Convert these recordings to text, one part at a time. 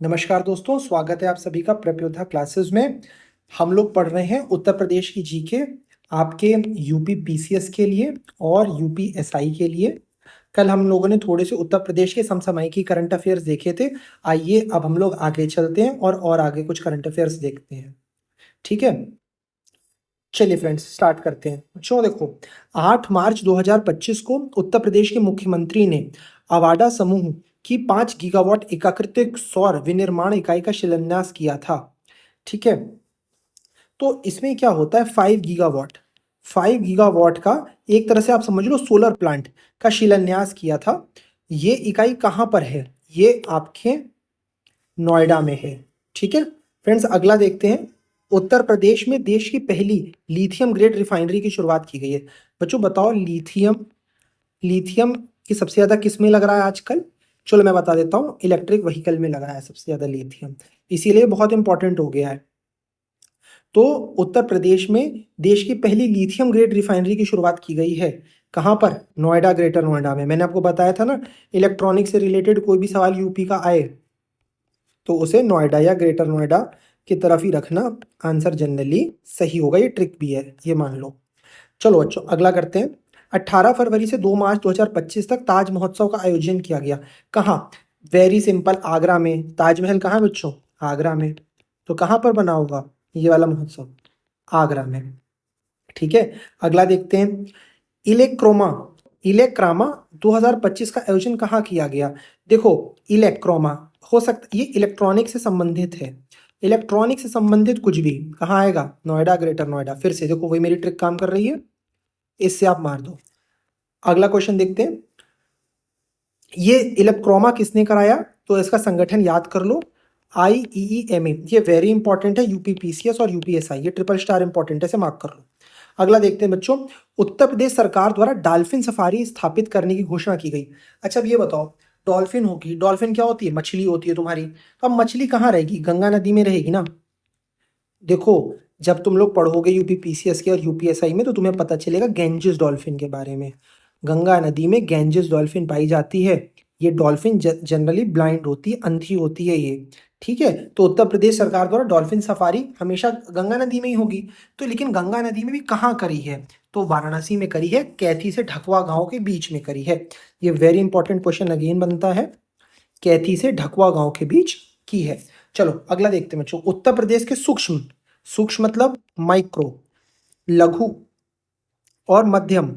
नमस्कार दोस्तों, स्वागत है आप सभी का प्रेप योद्धा क्लासेस में। हम लोग पढ़ रहे हैं उत्तर प्रदेश की जीके आपके यूपी पीसीएस के लिए और यूपी एसआई के लिए। कल हम लोगों ने थोड़े से उत्तर प्रदेश के समसामयिकी करंट अफेयर्स देखे थे। आइए अब हम लोग आगे चलते हैं और आगे कुछ करंट अफेयर्स देखते हैं। ठीक है, चलिए फ्रेंड्स स्टार्ट करते हैं। बच्चों देखो, 8 मार्च 2025 को उत्तर प्रदेश के मुख्यमंत्री ने अवाडा समूह की 5 गीगावाट एकीकृत सौर विनिर्माण इकाई का शिलान्यास किया था। ठीक है, तो इसमें क्या होता है, 5 गीगावाट का एक तरह से आप समझ लो सोलर प्लांट का शिलान्यास किया था। ये इकाई कहाँ पर है? ये आपके नोएडा में है। ठीक है फ्रेंड्स, अगला देखते हैं। उत्तर प्रदेश में देश की पहली लिथियम ग्रेड रिफाइनरी की शुरुआत की गई है। बच्चों बताओ, लिथियम लिथियम की सबसे ज़्यादा किस में लग रहा है आजकल? चलो मैं बता देता हूँ, इलेक्ट्रिक व्हीकल में लग रहा है सबसे ज़्यादा लिथियम, इसीलिए बहुत इंपॉर्टेंट हो गया है। तो उत्तर प्रदेश में देश की पहली लिथियम ग्रेड रिफाइनरी की शुरुआत की गई है। कहाँ पर? नोएडा, ग्रेटर नोएडा में। मैंने आपको बताया था ना, इलेक्ट्रॉनिक से रिलेटेड कोई भी सवाल यूपी का आए तो उसे नोएडा या ग्रेटर नोएडा की तरफ ही रखना, आंसर जनरली सही होगा। ये ट्रिक भी है, ये मान लो। चलो बच्चों अगला करते हैं। 18 फरवरी से 2 मार्च 2025 तक ताज महोत्सव का आयोजन किया गया। कहाँ? वेरी सिंपल, आगरा में। ताजमहल कहाँ है बच्चों? आगरा में। तो कहाँ पर बना होगा ये वाला महोत्सव? आगरा में। ठीक है, अगला देखते हैं। इलेक्ट्रोमा इलेक्ट्रामा 2025 का आयोजन कहाँ किया गया? देखो, इलेक्ट्रोमा हो सकता, ये इलेक्ट्रॉनिक से संबंधित है। इलेक्ट्रॉनिक से संबंधित कुछ भी कहाँ आएगा? नोएडा, ग्रेटर नोएडा। फिर से देखो, वही मेरी ट्रिक काम कर रही है, इससे आप मार दो। अगला क्वेश्चन देखते हैं। ये इलेक्ट्रोमा किसने कराया? तो इसका संगठन याद कर लो, IEEMA। ये वेरी इंपॉर्टेंट है, यूपी पीसीएस और यूपीएसआई, ये ट्रिपल स्टार इंपॉर्टेंट है, इसे मार्क कर लो। अगला देखते हैं बच्चों। उत्तर प्रदेश सरकार द्वारा डॉल्फिन सफारी स्थापित करने की घोषणा की गई। अच्छा अब ये बताओ, डॉल्फिन होगी, डॉल्फिन क्या होती है? मछली होती है तुम्हारी। तो अब मछली कहाँ रहेगी? गंगा नदी में रहेगी ना। देखो, जब तुम लोग पढ़ोगे यूपी पीसीएस के और यूपीएसआई में तो तुम्हें पता चलेगा गैंजेस डॉल्फिन के बारे में। गंगा नदी में गैंजेस डॉल्फिन पाई जाती है। ये डॉल्फिन जनरली ब्लाइंड होती है, अंधी होती है ये। ठीक है, तो उत्तर प्रदेश सरकार द्वारा डॉल्फिन सफारी हमेशा गंगा नदी में ही होगी। तो लेकिन गंगा नदी में भी कहाँ करी है? तो वाराणसी में करी है, कैथी से ढकवा गांव के बीच में करी है। ये वेरी इंपॉर्टेंट क्वेश्चन अगेन बनता है, कैथी से ढकवा गांव के बीच की है। चलो अगला देखते हैं बच्चों। उत्तर प्रदेश के सूक्ष्म सूक्ष्म मतलब माइक्रो, लघु और मध्यम,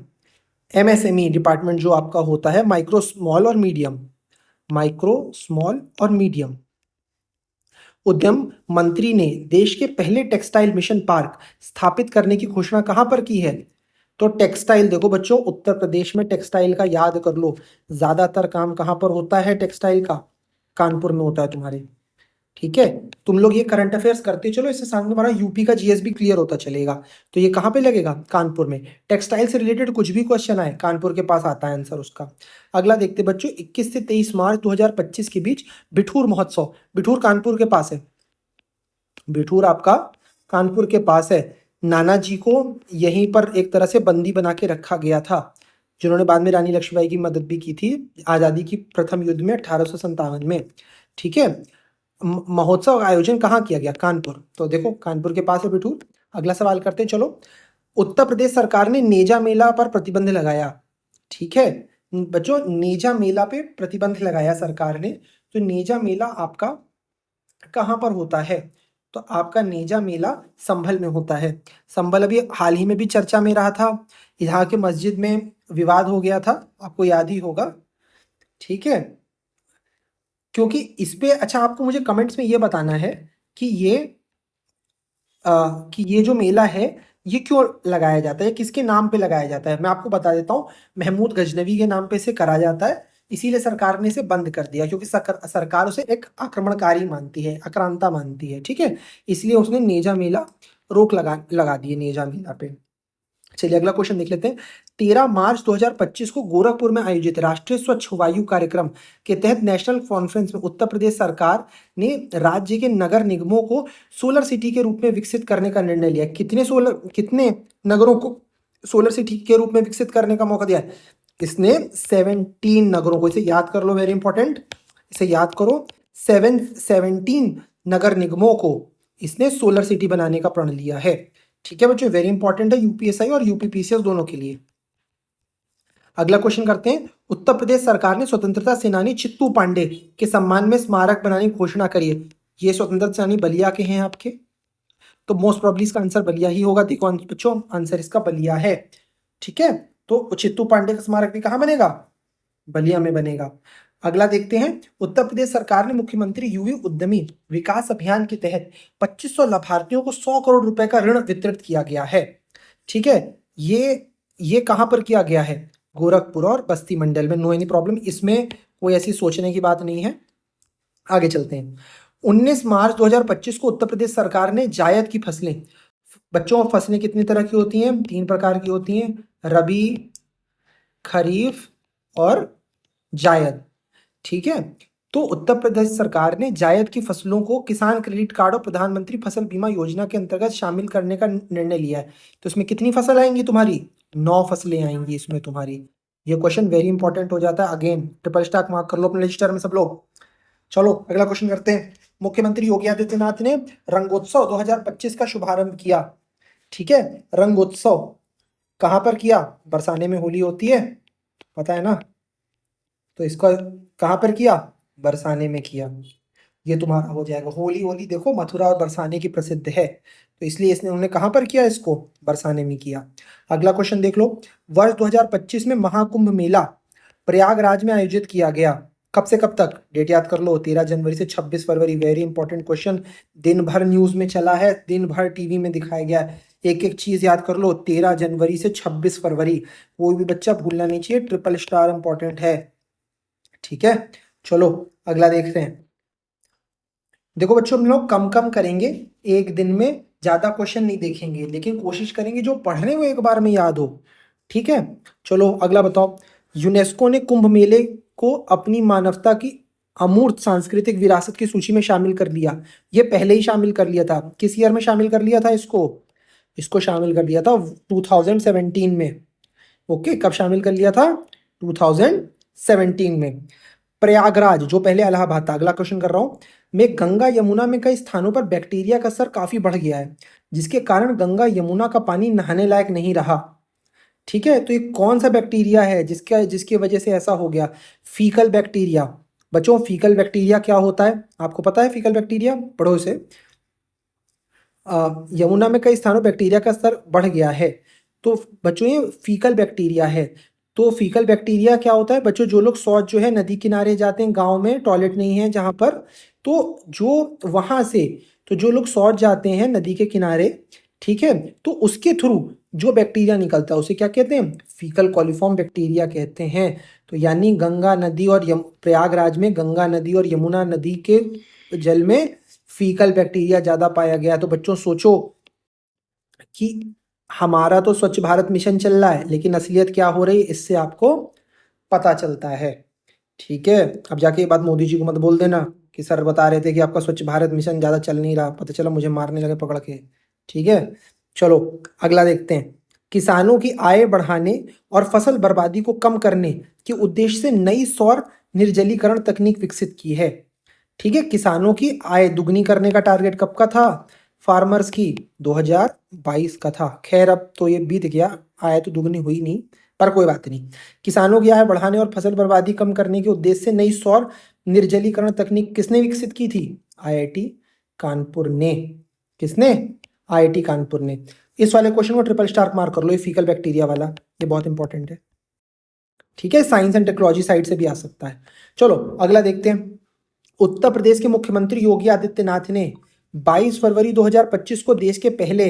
MSME डिपार्टमेंट जो आपका होता है, माइक्रो स्मॉल और मीडियम, माइक्रो स्मॉल और मीडियम उद्यम मंत्री ने देश के पहले टेक्सटाइल मिशन पार्क स्थापित करने की घोषणा कहां पर की है? तो टेक्सटाइल, देखो बच्चों उत्तर प्रदेश में टेक्सटाइल का याद कर लो, ज्यादातर काम कहां पर होता है टेक्सटाइल का? कानपुर में होता है तुम्हारे। ठीक है, तुम लोग ये करंट अफेयर्स करते चलो, इससे सामने तुम्हारा यूपी का जीएस भी क्लियर होता चलेगा। तो ये कहाँ पे लगेगा? कानपुर में। टेक्सटाइल से रिलेटेड कुछ भी क्वेश्चन आए, कानपुर के पास आता है आंसर उसका। अगला देखते बच्चों, 21 से 23 मार्च 2025 के बीच बिठूर महोत्सव। बिठूर कानपुर के पास है। बिठूर आपका कानपुर के पास है। नाना जी को यहीं पर एक तरह से बंदी बना के रखा गया था, जिन्होंने बाद में रानी लक्ष्मीबाई की मदद भी की थी आज़ादी की प्रथम युद्ध में 1857 में। ठीक है, महोत्सव का आयोजन कहाँ किया गया? कानपुर। तो देखो कानपुर के पास है बिठूर। अगला सवाल करते हैं चलो। उत्तर प्रदेश सरकार ने नेजा मेला पर प्रतिबंध लगाया। ठीक है बच्चों, नेजा मेला पे प्रतिबंध लगाया सरकार ने। तो नेजा मेला आपका कहाँ पर होता है? तो आपका नेजा मेला संभल में होता है। संभल अभी हाल ही में भी चर्चा में रहा था, यहाँ के मस्जिद में विवाद हो गया था, आपको याद ही होगा। ठीक है, क्योंकि इस पे, अच्छा आपको मुझे कमेंट्स में ये बताना है कि ये जो मेला है ये क्यों लगाया जाता है, किसके नाम पे लगाया जाता है? मैं आपको बता देता हूँ, महमूद गजनवी के नाम पे इसे करा जाता है, इसीलिए सरकार ने इसे बंद कर दिया, क्योंकि सरकार उसे एक आक्रमणकारी मानती है, आक्रांता मानती है। ठीक है, इसलिए उसने नेजा मेला रोक लगा दी है नेजा मेला पे। चलिए अगला क्वेश्चन देख लेते हैं। 13 मार्च 2025 को गोरखपुर में आयोजित राष्ट्रीय स्वच्छ वायु कार्यक्रम के तहत नेशनल कॉन्फ्रेंस में उत्तर प्रदेश सरकार ने राज्य के नगर निगमों को सोलर सिटी के रूप में विकसित करने का निर्णय लिया। कितने नगरों को सोलर सिटी के रूप में विकसित करने का मौका दिया है? इसने 17 नगरों को, इसे याद कर लो, वेरी इंपॉर्टेंट, इसे याद करो। 17 नगर निगमों को इसने सोलर सिटी बनाने का प्रण लिया है। ठीक है बच्चों, वेरी इंपॉर्टेंट है यूपीएसआई और यूपीपीसीएस दोनों के लिए। अगला क्वेश्चन करते हैं। उत्तर प्रदेश सरकार ने स्वतंत्रता सेनानी चित्तू पांडे के सम्मान में स्मारक बनाने की घोषणा करी है। ये स्वतंत्रता सेनानी बलिया के हैं आपके, तो मोस्ट प्रोबेबली इसका आंसर बलिया ही होगा। देखो बच्चों, आंसर इसका बलिया है। ठीक है, तो चित्तू पांडे का स्मारक भी कहाँ बनेगा? बलिया में बनेगा। अगला देखते हैं। उत्तर प्रदेश सरकार ने मुख्यमंत्री युवा उद्यमी विकास अभियान के तहत 2500 लाभार्थियों को 100 करोड़ रुपए का ऋण वितरित किया गया है। ठीक है, ये कहां पर किया गया है? गोरखपुर और बस्ती मंडल में। नो एनी प्रॉब्लम, इसमें कोई ऐसी सोचने की बात नहीं है। आगे चलते हैं। 19 मार्च 2025 को उत्तर प्रदेश सरकार ने जायद की फसलें, बच्चों फसलें कितनी तरह की होती हैं? 3 प्रकार की होती हैं, रबी, खरीफ और जायद। ठीक है, तो उत्तर प्रदेश सरकार ने जायद की फसलों को किसान क्रेडिट कार्ड और प्रधानमंत्री फसल बीमा योजना के अंतर्गत शामिल करने का निर्णय लिया है। तो इसमें कितनी फसल आएंगी तुम्हारी? 9 फसलें आएंगी इसमें तुम्हारी। ये क्वेश्चन वेरी इंपॉर्टेंट हो जाता है। अगेन ट्रिपल स्टार मार्क कर लो अपने रजिस्टर में सब लोग। चलो अगला क्वेश्चन करते हैं। मुख्यमंत्री योगी आदित्यनाथ ने रंगोत्सव 2025 का शुभारंभ किया। ठीक है, रंगोत्सव कहां पर किया? बरसाने में होली होती है, पता है ना, तो इसका कहां पर किया? बरसाने में किया। ये तुम्हारा हो जाएगा। होली देखो मथुरा और बरसाने की प्रसिद्ध है, तो इसलिए इसने उन्होंने कहां पर किया? इसको बरसाने में किया। अगला क्वेश्चन देख लो। वर्ष 2025 में महाकुंभ मेला प्रयागराज में आयोजित किया गया। कब से कब तक? डेट याद कर लो, 13 जनवरी से 26 फरवरी। वेरी इंपॉर्टेंट क्वेश्चन, दिन भर न्यूज में चला है, दिन भर टीवी में दिखाया गया है। एक एक चीज याद कर लो, 13 जनवरी से 26 फरवरी, कोई भी बच्चा भूलना नहीं चाहिए, ट्रिपल स्टार इंपॉर्टेंट है। ठीक है, चलो अगला देखते हैं। देखो बच्चों, हम लोग कम कम करेंगे, एक दिन में ज्यादा क्वेश्चन नहीं देखेंगे, लेकिन कोशिश करेंगे जो पढ़ रहे हो एक बार में याद हो। ठीक है, चलो अगला बताओ। यूनेस्को ने कुंभ मेले को अपनी मानवता की अमूर्त सांस्कृतिक विरासत की सूची में शामिल कर लिया। ये पहले ही शामिल कर लिया था। किस ईयर में शामिल कर लिया था इसको शामिल कर लिया था 2017 में। ओके, कब शामिल कर लिया था? 2017 में। प्रयागराज, जो पहले इलाहाबाद था, अगला क्वेश्चन कर रहा हूं, में गंगा यमुना में कई स्थानों पर बैक्टीरिया का स्तर काफी बढ़ गया है, जिसके कारण गंगा यमुना का पानी नहाने लायक नहीं रहा। ठीक है, तो ये कौन सा बैक्टीरिया है जिसकी वजह से ऐसा हो गया? Faecal bacteria. बच्चों फीकल बैक्टीरिया क्या होता है? आपको पता है फीकल बैक्टीरिया? पढ़ो इसे। यमुना में कई स्थानों बैक्टीरिया का स्तर बढ़ गया है, तो बच्चों ये फीकल बैक्टीरिया है। तो फीकल बैक्टीरिया क्या होता है बच्चों? जो लोग शौच जो है नदी किनारे जाते हैं, गांव में टॉयलेट नहीं है जहां पर, तो जो वहां से तो जो लोग शौच जाते हैं नदी के किनारे, ठीक है, तो उसके थ्रू जो बैक्टीरिया निकलता है उसे क्या कहते हैं? फीकल कॉलिफॉर्म बैक्टीरिया कहते हैं। तो यानी गंगा नदी और प्रयागराज में गंगा नदी और यमुना नदी के जल में फीकल बैक्टीरिया ज्यादा पाया गया। तो बच्चों सोचो कि हमारा तो स्वच्छ भारत मिशन चल रहा है, लेकिन असलियत क्या हो रही है इससे आपको पता चलता है। ठीक है, अब जाके ये बात मोदी जी को मत बोल देना कि सर बता रहे थे कि आपका स्वच्छ भारत मिशन ज्यादा चल नहीं रहा, पता चला मुझे मारने लगे पकड़ के। ठीक है, चलो अगला देखते हैं। किसानों की आय बढ़ाने और फसल बर्बादी को कम करने के उद्देश्य से नई सौर निर्जलीकरण तकनीक विकसित की है। ठीक है, किसानों की आय दुगनी करने का टारगेट कब का था फार्मर्स की? 2022 का था। खैर अब तो ये बीत गया, आय तो दुगनी हुई नहीं, पर कोई बात नहीं। किसानों की आय बढ़ाने और फसल बर्बादी कम करने के उद्देश्य से नई सौर निर्जलीकरण तकनीक किसने विकसित की थी? आईआईटी कानपुर ने। किसने? आईआईटी कानपुर ने। इस वाले क्वेश्चन को ट्रिपल स्टार मार्क कर लो, ये फीकल बैक्टीरिया वाला, ये बहुत इंपॉर्टेंट है। ठीक है, साइंस एंड टेक्नोलॉजी साइड से भी आ सकता है। चलो अगला देखते हैं। उत्तर प्रदेश के मुख्यमंत्री योगी आदित्यनाथ ने 22 फरवरी 2025 को देश के पहले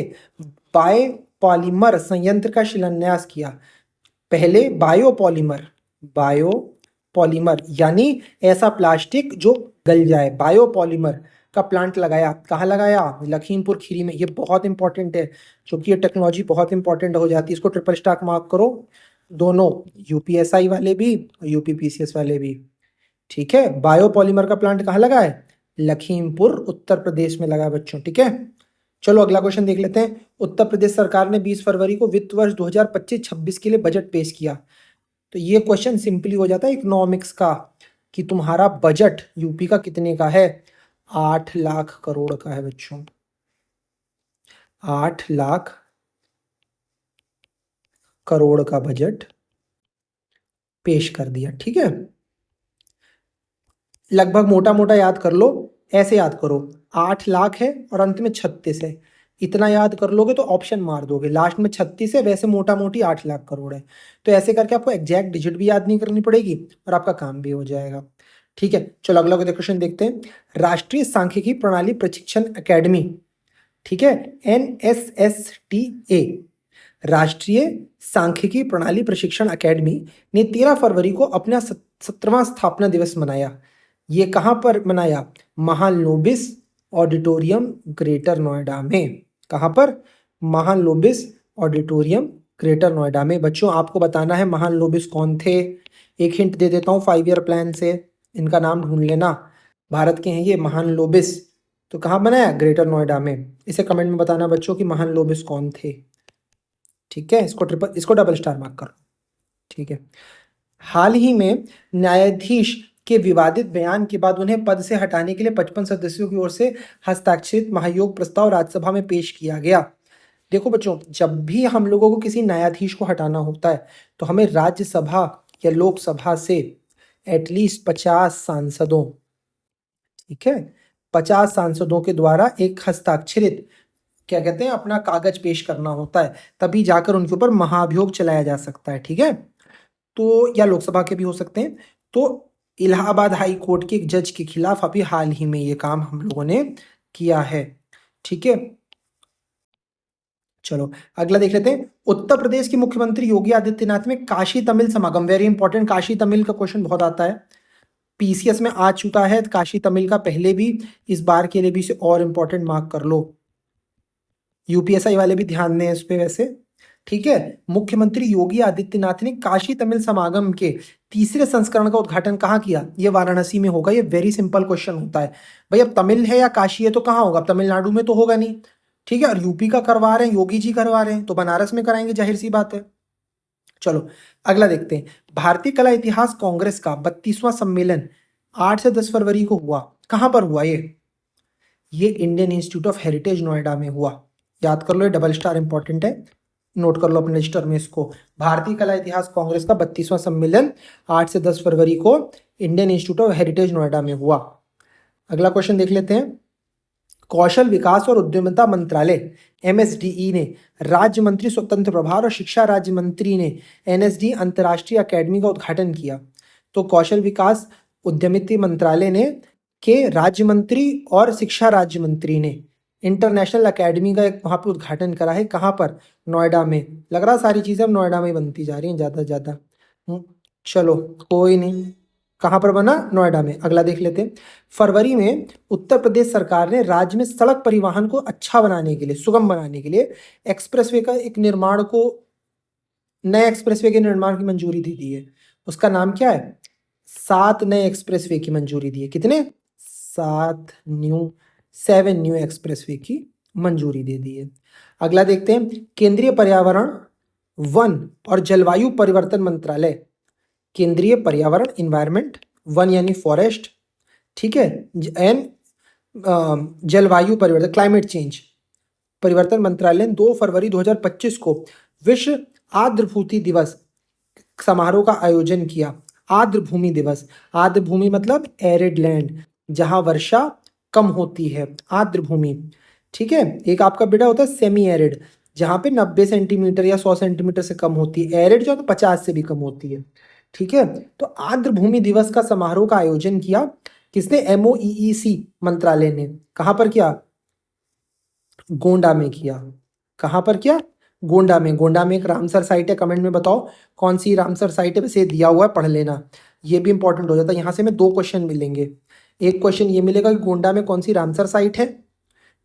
बायोपॉलीमर संयंत्र का शिलान्यास किया। पहले बायोपॉलीमर यानी ऐसा प्लास्टिक जो गल जाए, बायोपॉलीमर का प्लांट लगाया। कहाँ लगाया? लखीमपुर खीरी में। ये बहुत इंपॉर्टेंट है, क्योंकि ये टेक्नोलॉजी बहुत इंपॉर्टेंट हो जाती है। इसको ट्रिपल स्टार मार्क करो, दोनों यूपीएसआई वाले भी और यूपीपीसीएस वाले भी। ठीक है, बायोपॉलीमर का प्लांट कहाँ लगा है? लखीमपुर उत्तर प्रदेश में लगा है बच्चों। ठीक है, चलो अगला क्वेश्चन देख लेते हैं। उत्तर प्रदेश सरकार ने 20 फरवरी को वित्त वर्ष 2025-26 के लिए बजट पेश किया। तो ये क्वेश्चन सिंपली हो जाता है इकोनॉमिक्स का। कि तुम्हारा बजट यूपी का कितने का है, 8 लाख करोड़ का है बच्चों, 8 लाख करोड़ का बजट पेश कर दिया। ठीक है, लगभग मोटा मोटा याद कर लो, ऐसे याद करो, 8 लाख है और अंत में 36 है, इतना याद कर लोगे तो ऑप्शन मार दोगे, लास्ट में 36 है, वैसे मोटा मोटी 8 लाख करोड़ है। तो ऐसे करके आपको एग्जैक्ट डिजिट भी याद नहीं करनी पड़ेगी और आपका काम भी हो जाएगा। ठीक है, चलो अगला क्वेश्चन देखते हैं। राष्ट्रीय सांख्यिकी प्रणाली प्रशिक्षण अकेडमी, ठीक है, NSSTA, राष्ट्रीय सांख्यिकी प्रणाली प्रशिक्षण अकेडमी ने 13 फरवरी को अपना 17वां स्थापना दिवस मनाया। ये कहाँ पर मनाया, महालनोबिस ऑडिटोरियम ग्रेटर नोएडा में। कहाँ पर, महालनोबिस ऑडिटोरियम ग्रेटर नोएडा में। बच्चों आपको बताना है महालनोबिस कौन थे, एक हिंट दे देता हूँ 5 ईयर प्लान से, इनका नाम ढूंढ लेना, भारत के हैं ये महालनोबिस। तो कहाँ बनाया, ग्रेटर नोएडा में। इसे कमेंट में बताना बच्चों कि महालनोबिस कौन थे। ठीक है, इसको डबल स्टार मार्क करो। ठीक है, हाल ही में न्यायाधीश के विवादित बयान के बाद उन्हें पद से हटाने के लिए 55 सदस्यों की ओर से हस्ताक्षरित महायोग प्रस्ताव राज्यसभा में पेश किया गया। देखो बच्चों, जब भी हम लोगों को किसी न्यायाधीश को हटाना होता है तो हमें राज्यसभा या लोकसभा से एटलीस्ट 50 सांसदों, ठीक है, 50 सांसदों के द्वारा एक हस्ताक्षरित क्या कहते हैं अपना कागज पेश करना होता है, तभी जाकर उनके ऊपर महाभियोग चलाया जा सकता है। ठीक है, तो या लोकसभा के भी हो सकते हैं। तो इलाहाबाद हाई कोर्ट के एक जज के खिलाफ अभी हाल ही में ये काम हम लोगों ने किया है। ठीक है, चलो अगला देख लेते हैं। उत्तर प्रदेश के मुख्यमंत्री योगी आदित्यनाथ में काशी तमिल समागम, वेरी इंपॉर्टेंट, काशी तमिल का क्वेश्चन बहुत आता है, पीसीएस में आ चुका है काशी तमिल का पहले भी, इस बार के लिए भी इसे और इंपॉर्टेंट मार्क कर लो, यूपीएसआई वाले भी ध्यान दें इस पे वैसे। ठीक है, मुख्यमंत्री योगी आदित्यनाथ ने काशी तमिल समागम के तीसरे संस्करण का उद्घाटन कहाँ किया, ये वाराणसी में होगा। ये वेरी सिंपल क्वेश्चन होता है भाई, अब तमिल है या काशी है तो कहाँ होगा, तमिलनाडु में तो होगा नहीं। ठीक है, और यूपी का करवा रहे हैं, योगी जी करवा रहे हैं, तो बनारस में कराएंगे, जाहिर सी बात है। चलो अगला देखते हैं। भारतीय कला इतिहास कांग्रेस का 32वां सम्मेलन 8 से 10 फरवरी को हुआ। कहां पर हुआ ये Indian institute of heritage Noida में हुआ। याद कर लो, ये डबल स्टार इंपॉर्टेंट है, नोट कर लो अपने रजिस्टर में इसको। भारतीय कला इतिहास कांग्रेस का 32वां सम्मेलन 8 से 10 फरवरी को Indian institute of heritage Noida में हुआ। अगला क्वेश्चन देख लेते हैं। कौशल विकास और उद्यमिता मंत्रालय MSDE ने राज्य मंत्री स्वतंत्र प्रभार और शिक्षा राज्य मंत्री ने NSD अंतर्राष्ट्रीय अकेडमी का उद्घाटन किया। तो कौशल विकास उद्यमिता मंत्रालय ने के राज्य मंत्री और शिक्षा राज्य मंत्री ने इंटरनेशनल अकेडमी का एक वहाँ पे उद्घाटन करा है। कहाँ पर, नोएडा में। लग रहा सारी चीज़ें अब नोएडा में ही बनती जा रही हैं ज़्यादा से ज़्यादा। चलो कोई नहीं, कहाँ पर बना, नोएडा में। अगला देख लेते हैं। फरवरी में उत्तर प्रदेश सरकार ने राज्य में सड़क परिवहन को अच्छा बनाने के लिए, सुगम बनाने के लिए एक्सप्रेसवे का एक निर्माण को, नए एक्सप्रेसवे के निर्माण की मंजूरी दे दी है। उसका नाम क्या है, 7 नए एक्सप्रेसवे की मंजूरी दी है। कितने, 7 न्यू एक्सप्रेसवे की मंजूरी दे दी है। अगला देखते हैं। केंद्रीय पर्यावरण, वन और जलवायु परिवर्तन मंत्रालय, केंद्रीय पर्यावरण इन्वायरमेंट, वन यानी फॉरेस्ट, ठीक है, एंड जलवायु परिवर्तन क्लाइमेट चेंज परिवर्तन मंत्रालय ने 2 फरवरी 2025 को विश्व आर्द्रभूमि दिवस समारोह का आयोजन किया। आर्द्रभूमि दिवस, आर्द्रभूमि मतलब एरिड लैंड, जहां वर्षा कम होती है, आर्द्रभूमि। ठीक है, एक आपका बेटा होता है सेमी एरिड, जहां पे 90 सेंटीमीटर या 100 सेंटीमीटर से कम होती है, एरिड जो है तो 50 से भी कम होती है। ठीक है, तो आर्द्रभूमि दिवस का समारोह का आयोजन किया किसने, MOEEC मंत्रालय ने। कहां पर किया, गोंडा में किया। कहां पर किया, गोंडा में। गोंडा में एक रामसर साइट है, कमेंट में बताओ कौन सी रामसर साइट है, वैसे दिया हुआ है, पढ़ लेना, ये भी इंपॉर्टेंट हो जाता है। यहाँ से में 2 क्वेश्चन मिलेंगे, एक क्वेश्चन ये मिलेगा कि गोंडा में कौन सी रामसर साइट है,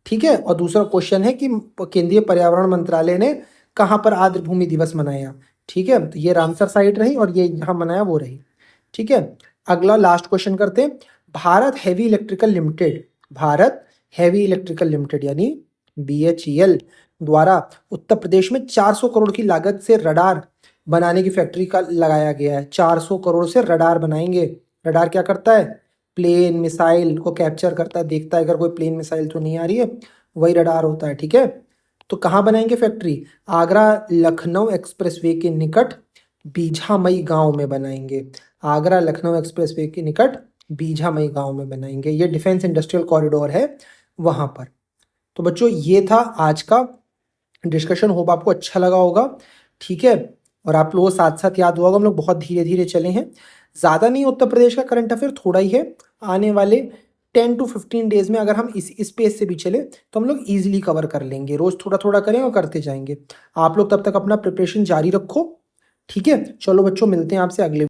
ठीक है, और दूसरा क्वेश्चन है कि केंद्रीय पर्यावरण मंत्रालय ने कहाँ पर आर्द्रभूमि दिवस मनाया। ठीक है, तो ये रामसर साइट रही और ये यहाँ मनाया वो रही। ठीक है, अगला लास्ट क्वेश्चन करते हैं। Bharat heavy electrical limited, Bharat heavy electrical limited यानी BHEL द्वारा उत्तर प्रदेश में 400 करोड़ की लागत से रडार बनाने की फैक्ट्री का लगाया गया है। 400 करोड़ से रडार बनाएंगे रडार क्या करता है, प्लेन मिसाइल को कैप्चर करता है, देखता है अगर कोई प्लेन मिसाइल तो नहीं आ रही है, वही रडार होता है। ठीक है, तो कहाँ बनाएंगे फैक्ट्री, आगरा लखनऊ एक्सप्रेसवे के निकट बीझामई गांव में बनाएंगे। आगरा लखनऊ एक्सप्रेसवे के निकट बीझामई गांव में बनाएंगे, ये डिफेंस इंडस्ट्रियल कॉरिडोर है वहां पर। तो बच्चों ये था आज का डिस्कशन, होप आपको अच्छा लगा होगा। ठीक है, और आप लोगों को साथ साथ याद हुआ होगा हम लोग बहुत धीरे धीरे चले हैं, ज़्यादा नहीं उत्तर प्रदेश का करंट अफेयर, थोड़ा ही है। आने वाले 10 to 15 डेज में अगर हम इस पेज से भी चले तो हम लोग ईजिली कवर कर लेंगे, रोज थोड़ा थोड़ा करें और करते जाएंगे। आप लोग तब तक अपना प्रिपरेशन जारी रखो। ठीक है, चलो बच्चों मिलते हैं आपसे अगले